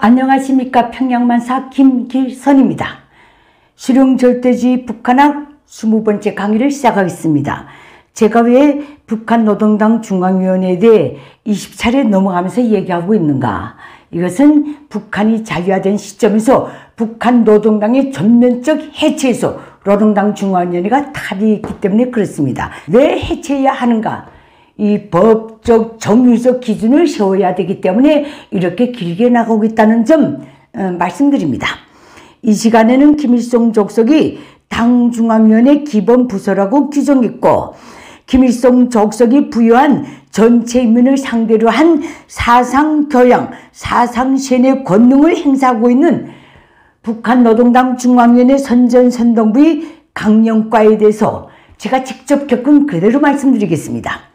안녕하십니까. 평양만사 김길선입니다. 실용절대주의 북한학 20번째 강의를 시작하겠습니다. 제가 왜 북한노동당 중앙위원회에 대해 20차례 넘어가면서 얘기하고 있는가? 이것은 북한이 자유화된 시점에서 북한노동당의 전면적 해체에서 노동당 중앙위원회가 탈의했기 때문에 그렇습니다. 왜 해체해야 하는가? 이 법적 정유적 기준을 세워야 되기 때문에 이렇게 길게 나가고 있다는 점 말씀드립니다. 이 시간에는 김일성 족속이 당 중앙위원회 기본 부서라고 규정했고, 김일성 족속이 부여한 전체 인민을 상대로 한 사상 교양, 사상 세뇌 권능을 행사하고 있는 북한노동당 중앙위원회 선전선동부의 강령과에 대해서 제가 직접 겪은 그대로 말씀드리겠습니다.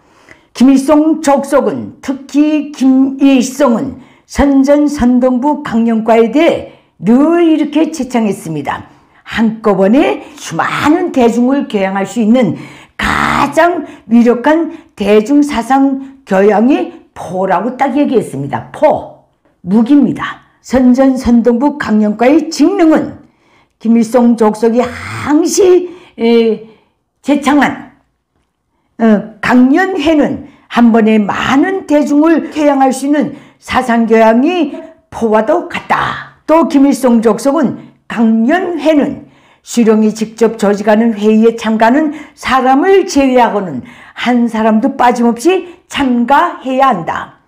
김일성 족속은, 특히 김일성은 선전선동부 강령과에 대해 늘 이렇게 제창했습니다. 한꺼번에 수많은 대중을 교양할 수 있는 가장 위력한 대중사상 교양이 포라고 딱 얘기했습니다. 포, 무기입니다. 선전선동부 강령과의 직능은 김일성 족속이 항시 제창한 강연회는 한 번에 많은 대중을 교양할 수 있는 사상교양이 포와도 같다. 또 김일성 족속은 강연회는 수령이 직접 조직하는 회의에 참가하는 사람을 제외하고는 한 사람도 빠짐없이 참가해야 한다.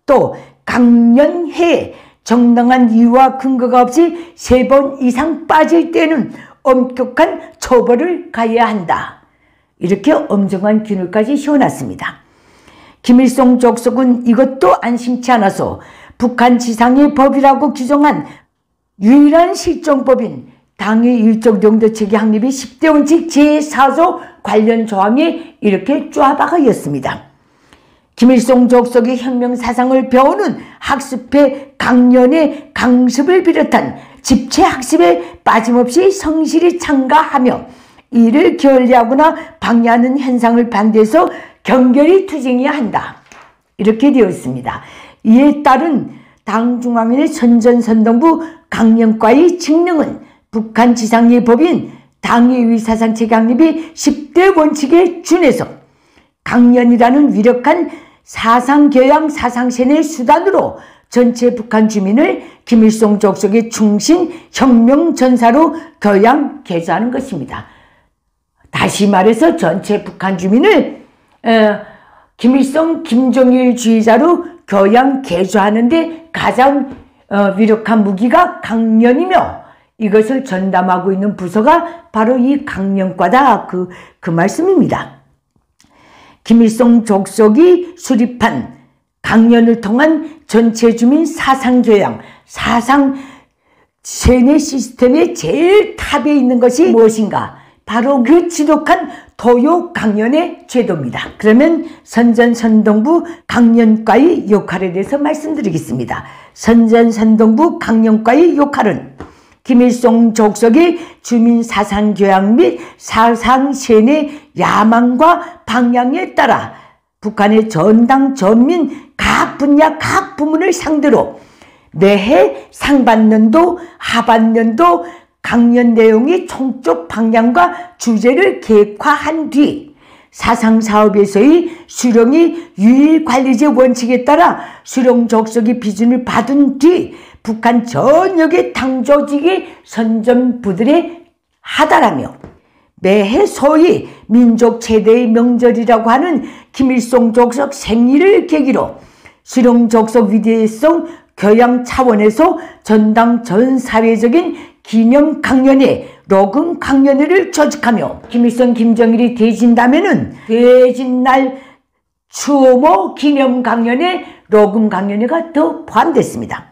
또 강연회에 정당한 이유와 근거가 없이 3번 이상 빠질 때는 엄격한 처벌을 가해야 한다. 이렇게 엄정한 균을까지 세워놨습니다. 김일성 족속은 이것도 안심치 않아서 북한 지상의 법이라고 규정한 유일한 실정법인 당의 일정 용도체계 확립의 10대 원칙 제4조 관련 조항에 이렇게 쪼아박아였습니다. 김일성 족속의 혁명사상을 배우는 학습회 강연의 강습을 비롯한 집체학습에 빠짐없이 성실히 참가하며 이를 게을리하거나 방해하는 현상을 반대해서 경결히 투쟁해야 한다. 이렇게 되어 있습니다. 이에 따른 당 중앙위원회 선전선동부 강령과의 직능은 북한 지상의 법인 당의 사상체계 확립이 10대 원칙에 준해서 강연이라는 위력한 사상교양 사상세뇌 수단으로 전체 북한 주민을 김일성 족속의 충신 혁명전사로 교양 개조하는 것입니다. 다시 말해서 전체 북한 주민을 김일성 김정일주의자로 교양 개조하는데 가장 위력한 무기가 강연이며, 이것을 전담하고 있는 부서가 바로 이 강령과다. 그 말씀입니다. 김일성 족속이 수립한 강연을 통한 전체 주민 사상교양, 사상 세뇌 시스템의 제일 탑에 있는 것이 무엇인가? 바로 그 지독한 도요 강연의 제도입니다. 그러면 선전선동부 강연과의 역할에 대해서 말씀드리겠습니다. 선전선동부 강연과의 역할은 김일성 족속의 주민 사상교양 및 사상세뇌 야망과 방향에 따라 북한의 전당 전민 각 분야 각 부문을 상대로 매해 상반년도 하반년도 강연 내용의 총적 방향과 주제를 계획화한 뒤 사상사업에서의 수령이 유일관리제 원칙에 따라 수령 족속의 비준을 받은 뒤 북한 전역의 당조직이 선전부들에 하달하며 매해 소위 민족 최대의 명절이라고 하는 김일성 족속 생일을 계기로 수령 족속 위대성 교양 차원에서 전당 전 사회적인 기념 강연회, 로금 강연회를 조직하며 김일성, 김정일이 대진다면은 대진날 추모 기념 강연회, 로금 강연회가 더 포함됐습니다.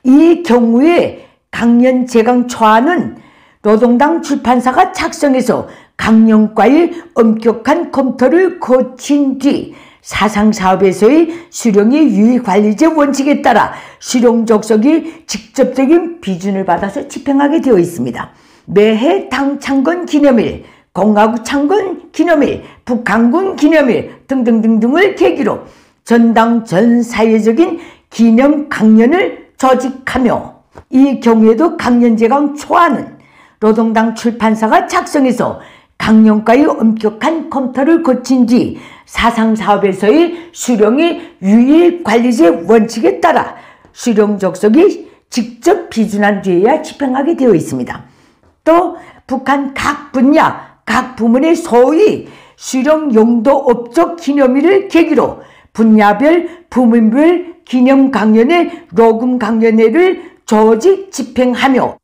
이 경우에 강연 제강 초안은 노동당 출판사가 작성해서 강령과의 엄격한 검토를 거친 뒤 사상사업에서의 수령의 유의관리제 원칙에 따라 수령 족속이 직접적인 비준을 받아서 집행하게 되어 있습니다. 매해 당 창건 기념일, 공화국 창건 기념일, 북한군 기념일 등등등등을 계기로 전당 전 사회적인 기념 강연을 조직하며, 이 경우에도 강연제강 초안은 노동당 출판사가 작성해서 강령과의 엄격한 검토를 거친 뒤 사상사업에서의 수령의 유일관리제 원칙에 따라 수령족석이 직접 비준한 뒤에야 집행하게 되어 있습니다. 또 북한 각 분야, 각 부문의 소위 수령 용도 업적 기념일을 계기로 분야별, 부문별 기념 강연회, 로금 강연회를 조직 집행하며,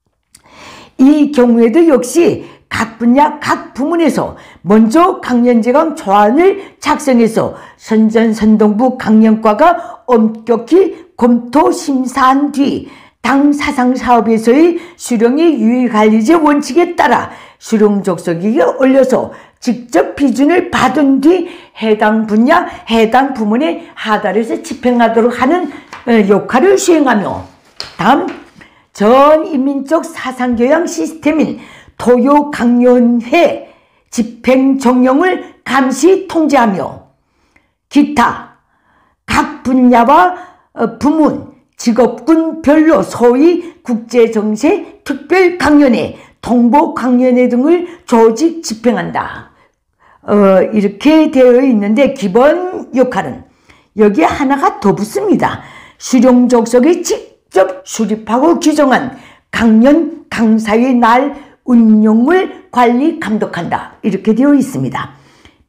이 경우에도 역시 각 분야, 각 부문에서 먼저 강연제강 초안을 작성해서 선전선동부 강연과가 엄격히 검토 심사한 뒤 당 사상사업에서의 수령의 유일관리제 원칙에 따라 수령족석에 올려서 직접 비준을 받은 뒤 해당 분야, 해당 부문에 하달해서 집행하도록 하는 역할을 수행하며, 다음 전인민적 사상교양 시스템인 토요강연회 집행정령을 감시 통제하며, 기타 각 분야와 부문, 직업군별로 소위 국제정세, 특별강연회, 통보강연회 등을 조직 집행한다. 이렇게 되어 있는데 기본 역할은 여기에 하나가 더 붙습니다. 수령족석이 직접 수립하고 규정한 강연 강사의 날 운용을 관리 감독한다. 이렇게 되어 있습니다.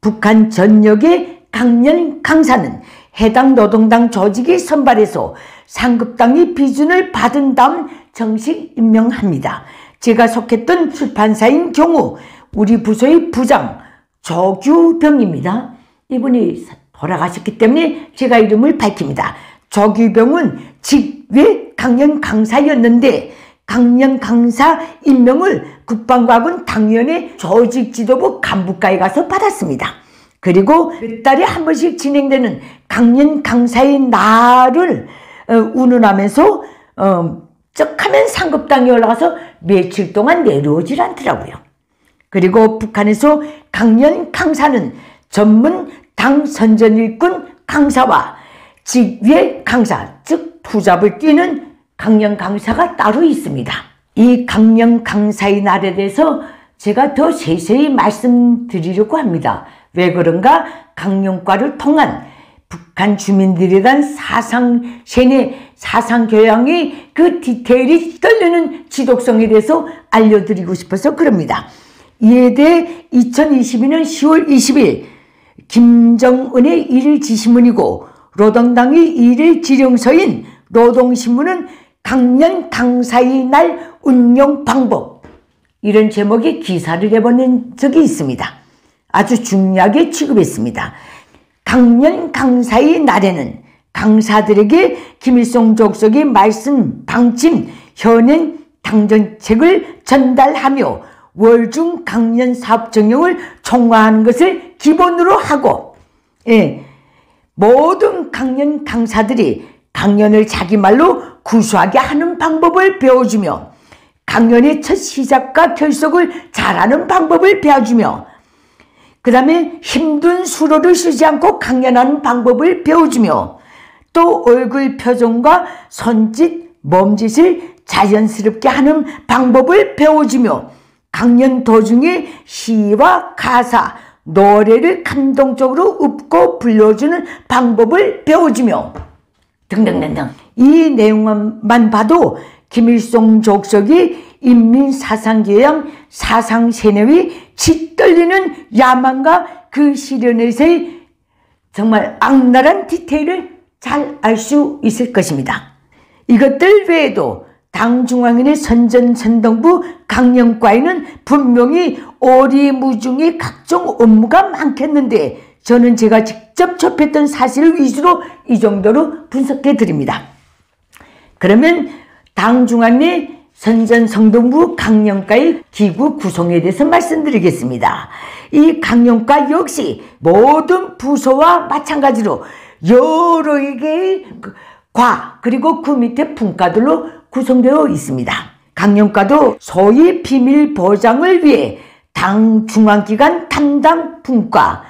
북한 전역의 강연 강사는 해당 노동당 조직이 선발해서 상급당이 비준을 받은 다음 정식 임명합니다. 제가 속했던 출판사인 경우 우리 부서의 부장 조규병입니다. 이분이 돌아가셨기 때문에 제가 이름을 밝힙니다. 조규병은 직외 강연 강사였는데 강연 강사 임명을 국방과군 당연의 조직지도부 간부과에 가서 받았습니다. 그리고 몇 달에 한 번씩 진행되는 강연 강사의 날을 운운하면서 쩍하면 상급당에 올라가서 며칠 동안 내려오질 않더라고요. 그리고 북한에서 강연 강사는 전문 당 선전일꾼 강사와 직외 강사, 즉 투잡을 뛰는 강연 강사가 따로 있습니다. 이 강연 강사의 날에 대해서 제가 더 세세히 말씀드리려고 합니다. 왜 그런가? 강연과를 통한 북한 주민들에 대한 세뇌, 사상교양의 그 디테일이 떨리는 지독성에 대해서 알려드리고 싶어서 그럽니다. 이에 대해 2022년 10월 20일 김정은의 일일 지시문이고 노동당의 일일 지령서인 노동신문은 강연 강사의 날 운영 방법, 이런 제목의 기사를 내보낸 적이 있습니다. 아주 중요하게 취급했습니다. 강연 강사의 날에는 강사들에게 김일성 족석의 말씀, 방침, 현행 당정책을 전달하며 월중 강연 사업 정령을 총화하는 것을 기본으로 하고, 모든 강연 강사들이 강연을 자기 말로 구수하게 하는 방법을 배워주며 강연의 첫 시작과 결석을 잘하는 방법을 배워주며, 그 다음에 힘든 수로를 쓰지 않고 강연하는 방법을 배워주며, 또 얼굴 표정과 손짓, 몸짓을 자연스럽게 하는 방법을 배워주며, 강연 도중에 시와 가사, 노래를 감동적으로 읊고 불러주는 방법을 배워주며 등등등등. 이 내용만 봐도 김일성 족석이 인민사상교양 사상세뇌의 짓떨리는 야망과 그 실현에서의 정말 악랄한 디테일을 잘 알 수 있을 것입니다. 이것들 외에도 당 중앙위의 선전선동부 강연과에는 분명히 오리무중의 각종 업무가 많겠는데, 저는 제가 직접 접했던 사실을 위주로 이 정도로 분석해 드립니다. 그러면 당 중앙위 선전선동부 강연과의 기구 구성에 대해서 말씀드리겠습니다. 이 강연과 역시 모든 부서와 마찬가지로 여러 개의 과 그리고 그 밑에 분과들로 구성되어 있습니다. 강연과도 소위 비밀 보장을 위해 당 중앙기관 담당 분과,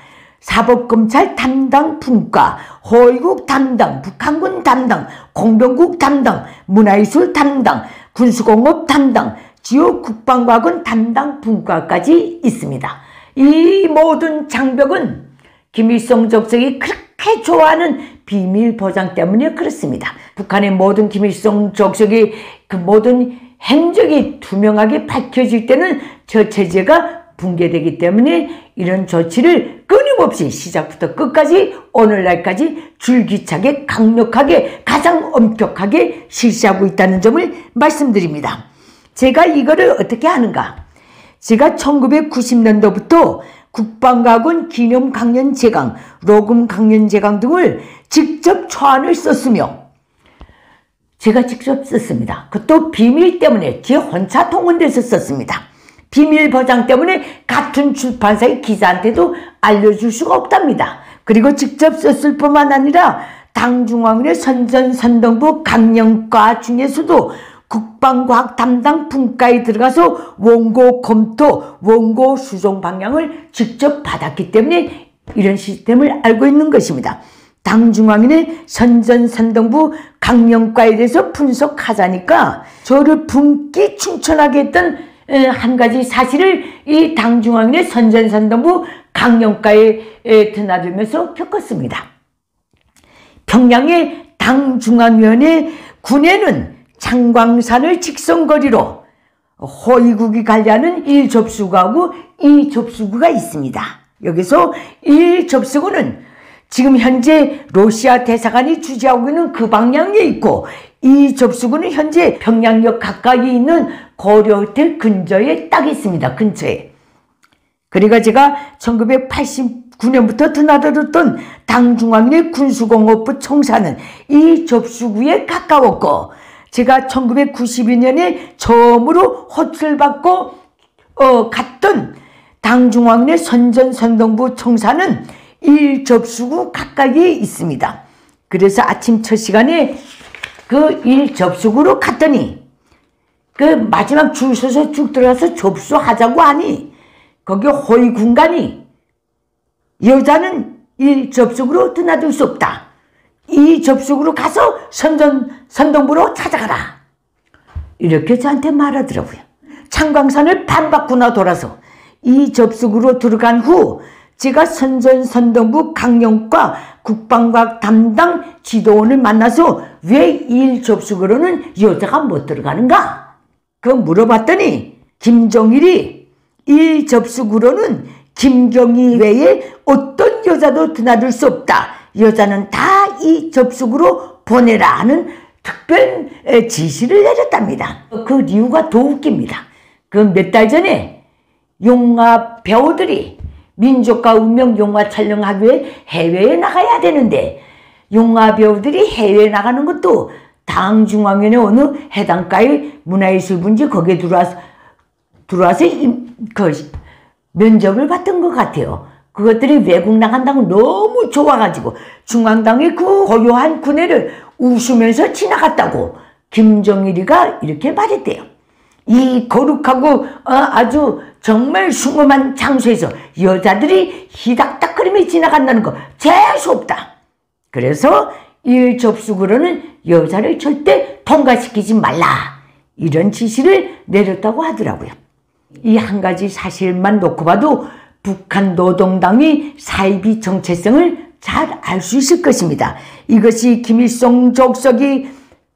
사법검찰 담당 분과, 허위국 담당, 북한군 담당, 공병국 담당, 문화예술 담당, 군수공업 담당, 지역 국방과학원 담당 분과까지 있습니다. 이 모든 장벽은 김일성 적석이 그렇게 좋아하는 비밀 보장 때문에 그렇습니다. 북한의 모든 김일성 적석의 그 모든 행적이 투명하게 밝혀질 때는 저 체제가 붕괴되기 때문에 이런 조치를 끊임없이 시작부터 끝까지 오늘날까지 줄기차게 강력하게 가장 엄격하게 실시하고 있다는 점을 말씀드립니다. 제가 이거를 어떻게 하는가? 제가 1990년도부터 국방과학원 기념 강연 제강, 로금 강연 제강 등을 직접 초안을 썼으며 제가 직접 썼습니다. 그것도 비밀 때문에 제 혼자 통원돼서 썼습니다. 비밀 보장 때문에 같은 출판사의 기자한테도 알려줄 수가 없답니다. 그리고 직접 썼을 뿐만 아니라 당중앙원의 선전선동부 강연과 중에서도 국방과학 담당 분과에 들어가서 원고 검토, 원고 수정 방향을 직접 받았기 때문에 이런 시스템을 알고 있는 것입니다. 당중앙원의 선전선동부 강연과에 대해서 분석하자니까 저를 분기 충천하게 했던 한 가지 사실을 이 당중앙원의 선전선동부 강연과에 드나들면서 겪었습니다. 평양의 당중앙위원회 군에는 창광산을 직선거리로 허위국이 관리하는 1접수구하고 2접수구가 있습니다. 여기서 1접수구는 지금 현재 러시아 대사관이 주재하고 있는 그 방향에 있고, 2접수구는 현재 평양역 가까이 있는 고려호텔 근처에 딱 있습니다. 근처에. 그러니까 제가 1989년부터 드나들었던 당중앙의 군수공업부 청사는 이 접수구에 가까웠고, 제가 1992년에 처음으로 호출을 받고 갔던 당중앙의 선전선동부 청사는 1접수구 가까이에 있습니다. 그래서 아침 첫 시간에 그 1접수구로 갔더니 그 마지막 줄 서서 쭉 들어가서 접수하자고 하니 거기 호위 군관이 여자는 1접수구로 드나들 수 없다. 2접수구로 가서 선동부로 찾아가라. 이렇게 저한테 말하더라고요. 창광산을 반바꾸나 돌아서 2접수구로 들어간 후 제가 선전선동부 강연과 국방과학 담당 지도원을 만나서 왜 1접수구로는 여자가 못 들어가는가? 그거 물어봤더니 김정일이 1접수구로는 김정희 외에 어떤 여자도 드나들 수 없다. 여자는 다 2접수구로 보내라 하는 특별 지시를 내렸답니다. 그 이유가 더 웃깁니다. 그 몇 달 전에 영화 배우들이 민족과 운명 영화 촬영하기 위해 해외에 나가야 되는데 영화 배우들이 해외에 나가는 것도 당중앙위원회 어느 해당과의 문화예술분지 거기에 들어와서 그 면접을 받던 것 같아요. 그것들이 외국 나간다고 너무 좋아가지고 중앙당의 그 고요한 군애를 웃으면서 지나갔다고 김정일이가 이렇게 말했대요. 이 거룩하고 아주 정말 숭엄한 장소에서 여자들이 히닥닥거리며 지나간다는 거 재수 없다. 그래서 1접수구로는 여자를 절대 통과시키지 말라. 이런 지시를 내렸다고 하더라고요. 이 한 가지 사실만 놓고 봐도 북한 노동당의 사이비 정체성을 잘 알 수 있을 것입니다. 이것이 김일성 적석이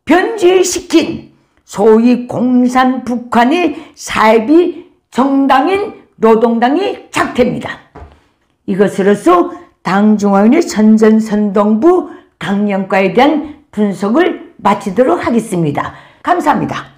변질시킨 소위 공산 북한의 사이비 정당인 노동당의 작태입니다. 이것으로서 당중앙위원회 선전선동부 강연과에 대한 분석을 마치도록 하겠습니다. 감사합니다.